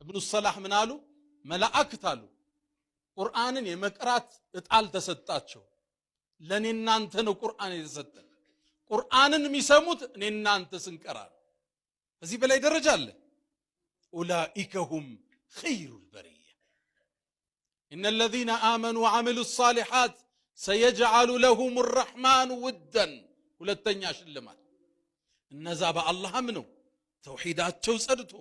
ኢብኑ ሰላህ ምን አሉ? መላእክት አሉ ቁርአንን የመቅራት እጣል ተሰጣቸው። ለኔ እናንተ ነው ቁርአን የተሰጠ። ቁርአንን የሚሰሙት እኔ እናንተ ስንቀራ ነው። እዚህ በላይ ደረጃ አለ። ኡላኢከ ሁም ኸይሩል በሪያ ኢነ الذين آمنوا وعملوا الصالحات سيجعل لهم الرحمن ودا። ሁለተኛ ሽልማት እነዛ በአላህ አምነው ተውሂዳቸው ጸድቶ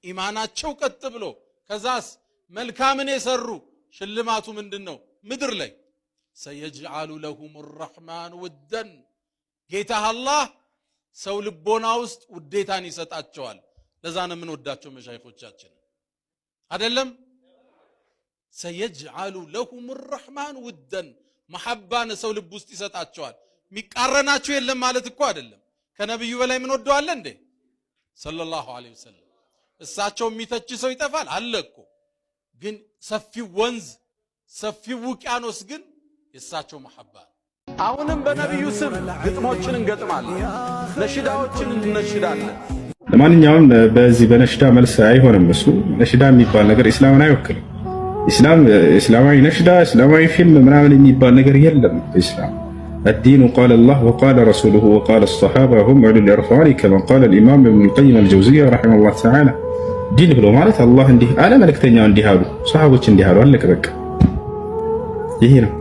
ኢማናቸው ቀጥ ብሎ ከዛስ መልካምን የሰሩ ሽልማቱ ምንድነው? ምድር ላይ سيجعل لهم الرحمن ودا ጌታ አላህ ሰው ልቦና ውስጥ ውዴታን ይሰጣቸዋል። ለዛ ነው ምን ወዳቸው መሻይኾቻችን አይደለም? سيجعل لهم الرحمن ودا محبان ሰው ልብ ውስጥ ይሰጣቸዋል። ሚቃረናቸው የለም ማለት እኮ አይደለም። ከነብዩ በላይ ምን ወደዋል እንዴ ሰለላሁ ዐለይሂ ወሰለም። እሳቸው የሚተች ሰው ይጠፋል አለ እኮ። ግን ሰፊው ወንዝ ሰፊው ውቅያኖስ ግን የእሳቸው መሐባ። አሁንም በነብዩ ስም ግጥሞችን እንገጥማለን፣ ነሽዳዎችን እንነሽዳለን። ለማንኛውም በዚህ በነሽዳ መልስ አይሆንም። እሱ ነሽዳ የሚባል ነገር ኢስላምን አይወክልም። እስላማዊ ነሽዳ እስላማዊ ፊልም ምናምን የሚባል ነገር የለም ኢስላም። الدين قال الله وقال رسوله وقال الصحابة هم أولو الإرفان كما قال الإمام ابن القيم الجوزية رحمه الله تعالى. دين ብሎ ማለት አላህ እንዲህ አለ፣ መልእክተኛው እንዲህ አሉ፣ ሰሃቦች እንዲህ አሉ፣ አለቀ በቃ። ይሄ ነው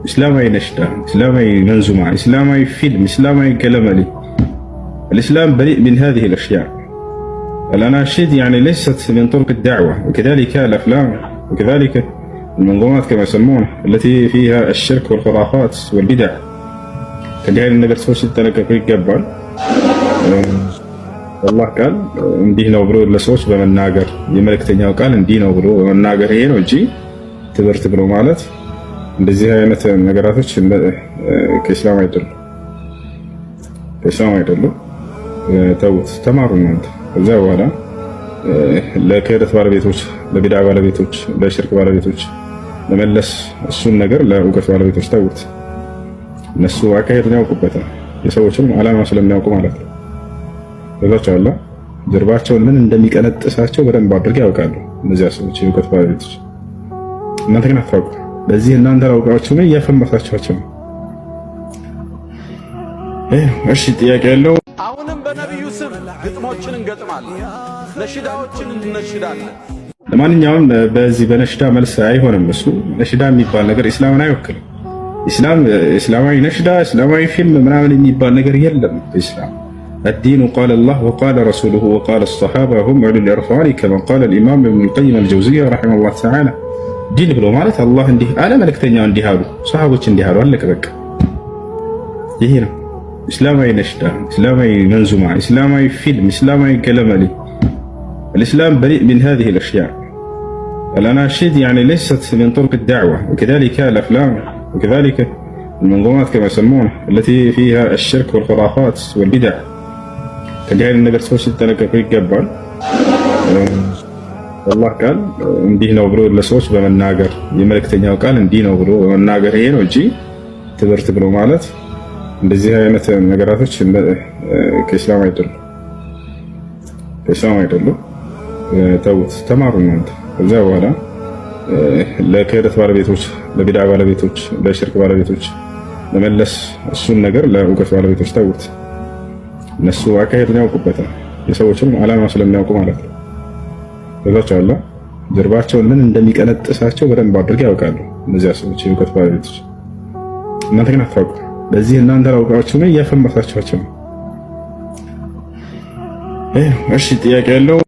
እስላማዊ ነሽዳ፣ እስላማዊ መንዙማ፣ እስላማዊ ፊልም፣ እስላማዊ ገለመሌ። الإسلام بريء من هذه الأشياء. الأناشيد يعني ليست من طرق الدعوة، وكذلك الأفلام وكذلك المنظومات كما يسمونها التي فيها الشرك والخرافات والبدع. ከዚህ አይነት ነገር ሰዎች ሲጠነቀቁ ይገባል። አላህ ቃል እንዲህ ነው ብሎ ለሰዎች በመናገር የመልእክተኛው ቃል እንዲህ ነው ብሎ በመናገር ይሄ ነው እንጂ ትምህርት ብሎ ማለት እንደዚህ አይነት ነገራቶች ከእስላም አይደሉም፣ ከእስላም አይደሉም። ተውት፣ ተማሩ እናንተ። ከዛ በኋላ ለክህደት ባለቤቶች፣ ለቢድዓ ባለቤቶች፣ ለሽርክ ባለቤቶች ለመለስ እሱን ነገር ለእውቀት ባለቤቶች ተውት። እነሱ አካሄዱን ያውቁበታል፣ የሰዎችንም ዓላማ ስለሚያውቁ ማለት ነው። በዛቸው አላ ጀርባቸውን ምን እንደሚቀነጥሳቸው በደንብ አድርገው ያውቃሉ እነዚያ ሰዎች የእውቀት ባለቤቶች። እናንተ ግን አታውቁ። ለዚህ እናንተ አውቃችሁ ነው እያፈመሳችኋቸው ነው። እሺ ጥያቄ ያለው አሁንም በነብዩ ስም ግጥሞችን እንገጥማለን፣ ነሽዳዎችን እንነሽዳለን። ለማንኛውም በዚህ በነሽዳ መልስ አይሆንም። እሱ ነሽዳ የሚባል ነገር ኢስላምን አይወክልም። እስላማዊ ነሽዳ እስላማዊ ፊልም ምናምን የሚባል ነገር የለም ኢስላም። الدين قال الله وقال رسوله وقال الصحابة هم أولو الإرفان كما قال الإمام ابن القيم الجوزية رحمه الله تعالى. دين ብሎ ማለት አላህ እንዲህ አለ፣ መልእክተኛው እንዲህ አሉ፣ ሰሃቦች እንዲህ አሉ፣ አለቀ በቃ። ይሄ ነው እስላማዊ ነሽዳ፣ እስላማዊ መንዙማ፣ እስላማዊ ፊልም፣ እስላማዊ ገለመሌ። الإسلام بريء من هذه الأشياء. الأناشيد يعني ليست من طرق الدعوة، وكذلك الأفلام وكذلك المنظومات كما يسمونها التي فيها الشرك والخرافات والبدع. ከዚህ አይነት ነገር ሰዎች ሲጠነቀቁ ይገባል። አላህ ቃል እንዲህ ነው ብሎ ለሰዎች በመናገር የመልእክተኛው ቃል እንዲህ ነው ብሎ በመናገር ይሄ ነው እንጂ ትምህርት ብሎ ማለት እንደዚህ አይነት ነገራቶች ከእስላም አይደሉም፣ ከእስላም አይደሉም። ተውት፣ ተማሩ እናንተ። ከዛ በኋላ ለክህደት ባለቤቶች፣ ለቢድዓ ባለቤቶች፣ ለሽርክ ባለቤቶች ለመለስ እሱን ነገር ለእውቀት ባለቤቶች ተውት። እነሱ አካሄዱን ያውቁበታል፣ የሰዎችንም ዓላማ ስለሚያውቁ ማለት ነው። በዛቸው አላ ጀርባቸውን ምን እንደሚቀነጥሳቸው በደንብ አድርገው ያውቃሉ እነዚያ ሰዎች የእውቀት ባለቤቶች። እናንተ ግን አታውቁ። ለዚህ እናንተ አውቃችሁ ነው እያፈመሳችኋቸው ነው። እሺ ጥያቄ ያለው